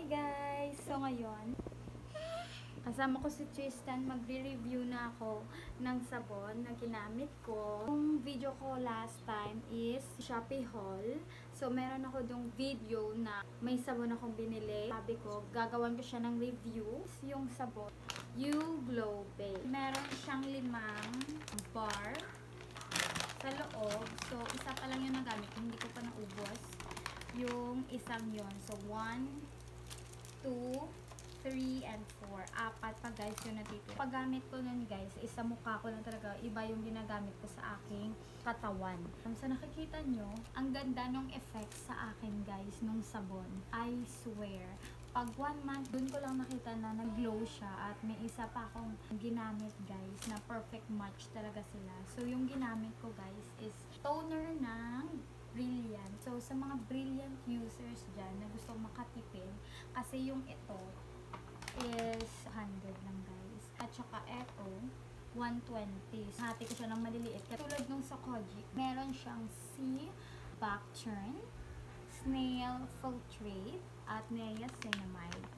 Hi guys! So ngayon, kasama ko si Tristan, magre-review na ako ng sabon na ginamit ko. Yung video ko last time is Shopee haul. So meron ako dong video na may sabon akong binili. Sabi ko, gagawan ko siya ng review. Yung sabon, You Glow Babe. Meron siyang 5 bar sa loob. So isa pa lang yung nagamit, hindi ko pa naubos yung isang yon. So 1, 2, 3, and 4. 4 pa guys yung natitira. Paggamit ko nun guys, isa mukha ko lang talaga. Iba yung ginagamit ko sa aking katawan. So nakikita nyo, ang ganda nung effect sa akin guys, nung sabon. I swear. Pag 1 month, dun ko lang nakita na nag-glow siya at may isa pa akong ginamit guys na perfect match talaga sila. So yung ginamit ko guys is toner ng Brilliant. So, sa mga Brilliant users dyan na gusto makatipid, kasi yung ito is 100 lang guys. At saka ito, 120. Hati ko siya ng maliliit. Katulad nung sa Kojic, meron siyang Sea Bacturn, Snail Filtrate, at Niacinamide.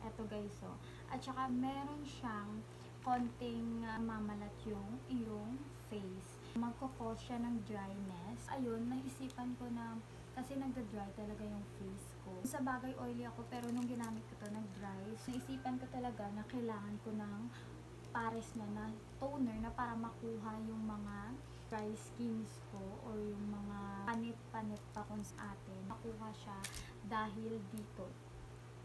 Ito guys, oh. At saka meron siyang konting mamalat yung iyong face. Magkakos siya ng dryness. Ayun, naisipan ko na kasi nagda-dry talaga yung face ko. Sa bagay oily ako, pero nung ginamit ko to nag-dry. Naisipan ko talaga na kailangan ko ng pares na toner na para makuha yung mga dry skins ko or yung mga panit-panit pa kung sa atin. Makuha siya dahil dito.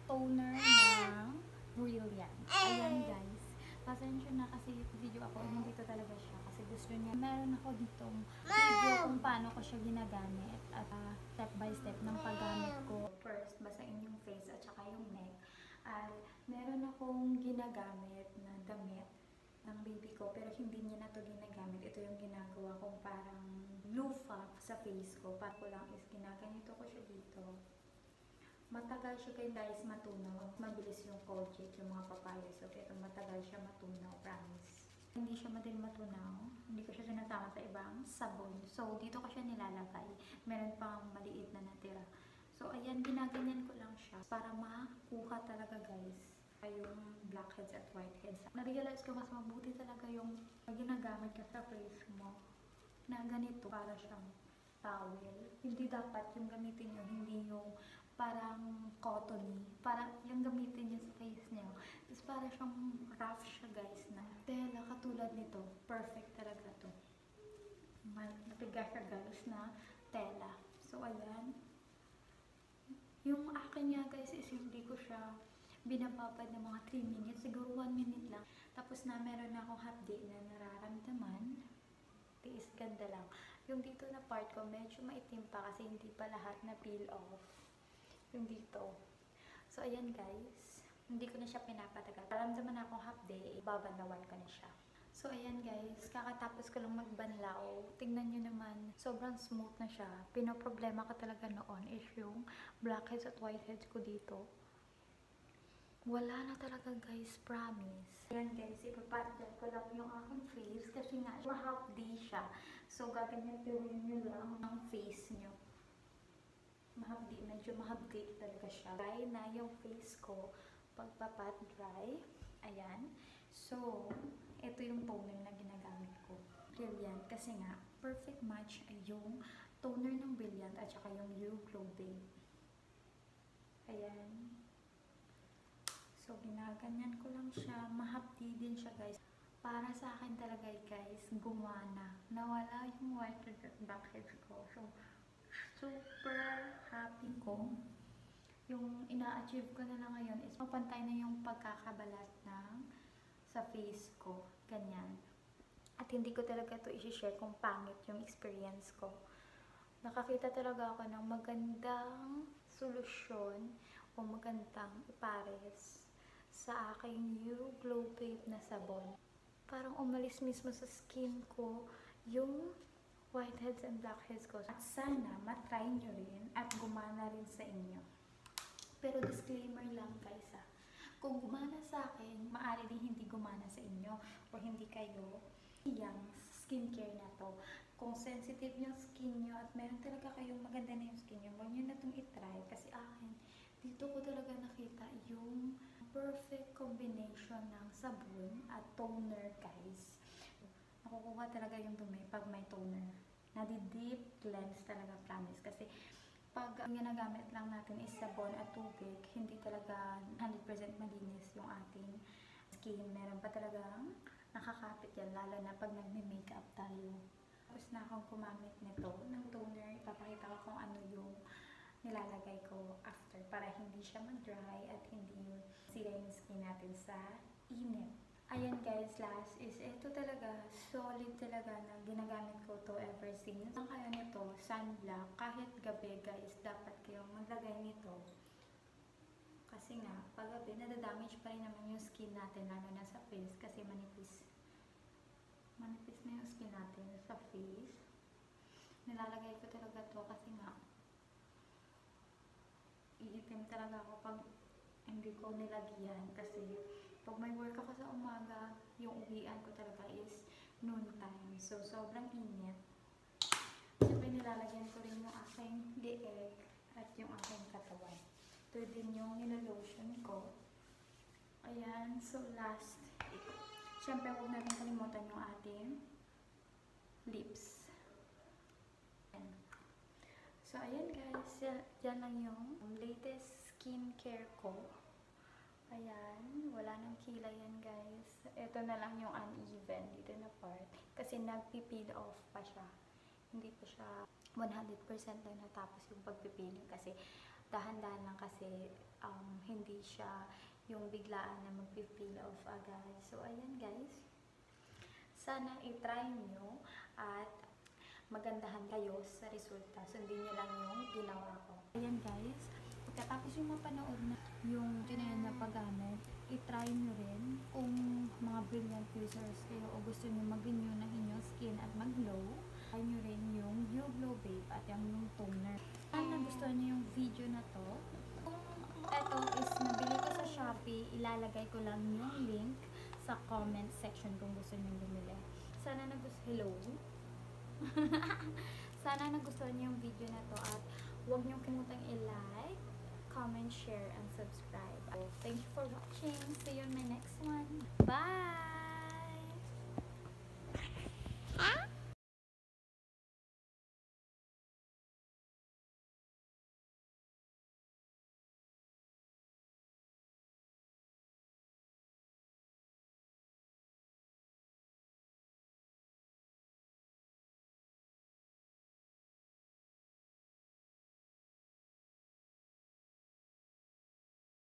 Toner ng Brilliant. Ayan guys. Pasensya na kasi video ako, nandito talaga siya kasi gusto niya. Meron ako ditong video kung paano ko siya ginagamit at step by step ng paggamit ko. First, basain yung face at saka yung neck. At meron akong ginagamit na damit ng baby ko pero hindi niya na to ginagamit. Ito yung ginagawa kong parang loofah sa face ko. Para ko lang is ginaganito ko siya dito. Matagal siya kay guys matunaw. Mabilis yung Kojic, yung mga papaya. So, ito matagal siya matunaw, promise. Hindi siya madaling matunaw. Hindi ko siya sinasama sa ibang sabon. So, dito ko siya nilalagay. Meron pang maliit na natira. So, ayan, ginaganyan ko lang siya para makuha talaga guys yung blackheads at whiteheads. Na-realize ko mas mabuti talaga yung ginagamit ka sa face mo na ganito para siyang towel. Hindi dapat yung gamitin nyo, hindi yung parang cottony. Parang yung gamitin nyo sa face nyo. Tapos parang siyang rough siya guys na tela katulad nito. Perfect talaga to. Napiga siya guys na tela. So ayan. Yung akin niya guys is hindi ko siya binababad ng mga 3 minutes. Siguro 1 minute lang. Tapos na meron na akong hapdi na nararamdaman. Tiis ganda lang. Yung dito na part ko medyo maitim pa kasi hindi pa lahat na peel off. Yung dito. So, ayan guys. Hindi ko na siya pinapatagal. Paramdaman na akong half day, babanlawan ko na siya. So, ayan guys. Kakatapos ko lang magbanlaw. Tingnan nyo naman. Sobrang smooth na siya. Pinoproblema ko talaga noon is yung blackheads at whiteheads ko dito. Wala na talaga guys. Promise. Ayan guys. Ipapatyan ko lang yung aking face kasi nga half day siya. So, gaganyan nyo lang ang face nyo. Mahabdi, medyo mahabdi talaga siya. Dry na yung face ko pagpapat dry. Ayan. So, ito yung toner na ginagamit ko. Brilliant. Kasi nga, perfect match ay yung toner ng Brilliant at saka yung You Glow Babe. Ayan. So, ginaganyan ko lang siya. Mahabdi din siya guys. Para sa akin talaga guys, gumana. Nawala yung whiteheads at blackheads ko. So, super happy ko. Yung ina-achieve ko na lang ngayon is mapantay na yung pagkakabalat ng sa face ko. Ganyan. At hindi ko talaga to i-share kung pangit yung experience ko. Nakakita talaga ako ng magandang solusyon o magandang ipares sa aking You Glow Babe na sabon. Parang umalis mismo sa skin ko yung whiteheads and blackheads ko. At sana matry nyo rin at gumana rin sa inyo. Pero disclaimer lang guys ha. Kung gumana sa akin, maaari din hindi gumana sa inyo o hindi kayo yung skincare na to. Kung sensitive yung skin nyo at meron talaga kayong maganda na yung skin nyo, huwag nyo na itong itry kasi akin, dito ko talaga nakita yung perfect combination ng sabon at toner, guys. Nakukuha talaga yung dumi pag may toner. Nadi-deep cleanse talaga, promise. Kasi pag ginagamit lang natin is sabon at tubig, hindi talaga 100% malinis yung ating skin. Meron pa talagang nakakapit yan, lalo na pag nagme-makeup tayo. Tapos na akong gumamit nito ng toner. Ipapakita ko kung ano yung nilalagay ko after para hindi siya mag-dry at hindi sira yung skin natin sa init. Ayan guys, last is ito talaga, solid talaga na ginagamit ko to ever since. Ang kaya nito, sunblock, kahit gabi guys, dapat kayong maglagay nito. Kasi nga, pag gabi, nadadamage pa rin naman yung skin natin, lalo na sa face, kasi manipis. Manipis na yung skin natin sa face. Nilalagay ko talaga to kasi nga, iitim talaga ako pag hindi ko nilagyan kasi pag may work ako sa umaga, yung uwian ko talaga is noon time. So, sobrang init. Siyempre, nilalagyan ko rin yung aking leeg at yung aking katawan. Ito din yung nilalotion ko. Ayan. So, last. Siyempre, huwag natin kalimutan yung ating lips. Ayan. So, ayan guys. Yan lang yung latest skincare ko. Ayan, wala nang kilay yan guys. Ito na lang yung uneven dito na part. Kasi nagpipeel off pa siya. Hindi pa siya 100% na natapos yung pagpipil. Kasi dahan-dahan lang kasi hindi siya yung biglaan na magpipeel off agad. So, ayan guys. Sana i-try nyo at magandahan kayo sa resulta. Sundin nyo lang yung ginawa ko. Ayan guys. Pagkatapos yung mapanood na yung ginayan na paggamit, i-try nyo rin kung mga brilliant users kayo o gusto nyo mag-renew ng inyong skin at mag-glow. Try nyo rin yung You Glow Babe at yung toner. Kung nagustuhan nyo yung video na to, kung ito is nabili ko sa Shopee, ilalagay ko lang yung link sa comment section kung gusto nyo bumili. Sana Sana nagustuhan nyo yung video na to at huwag nyo kamutang i-like, comment, share, and subscribe. Thank you for watching. See you in my next one. Bye!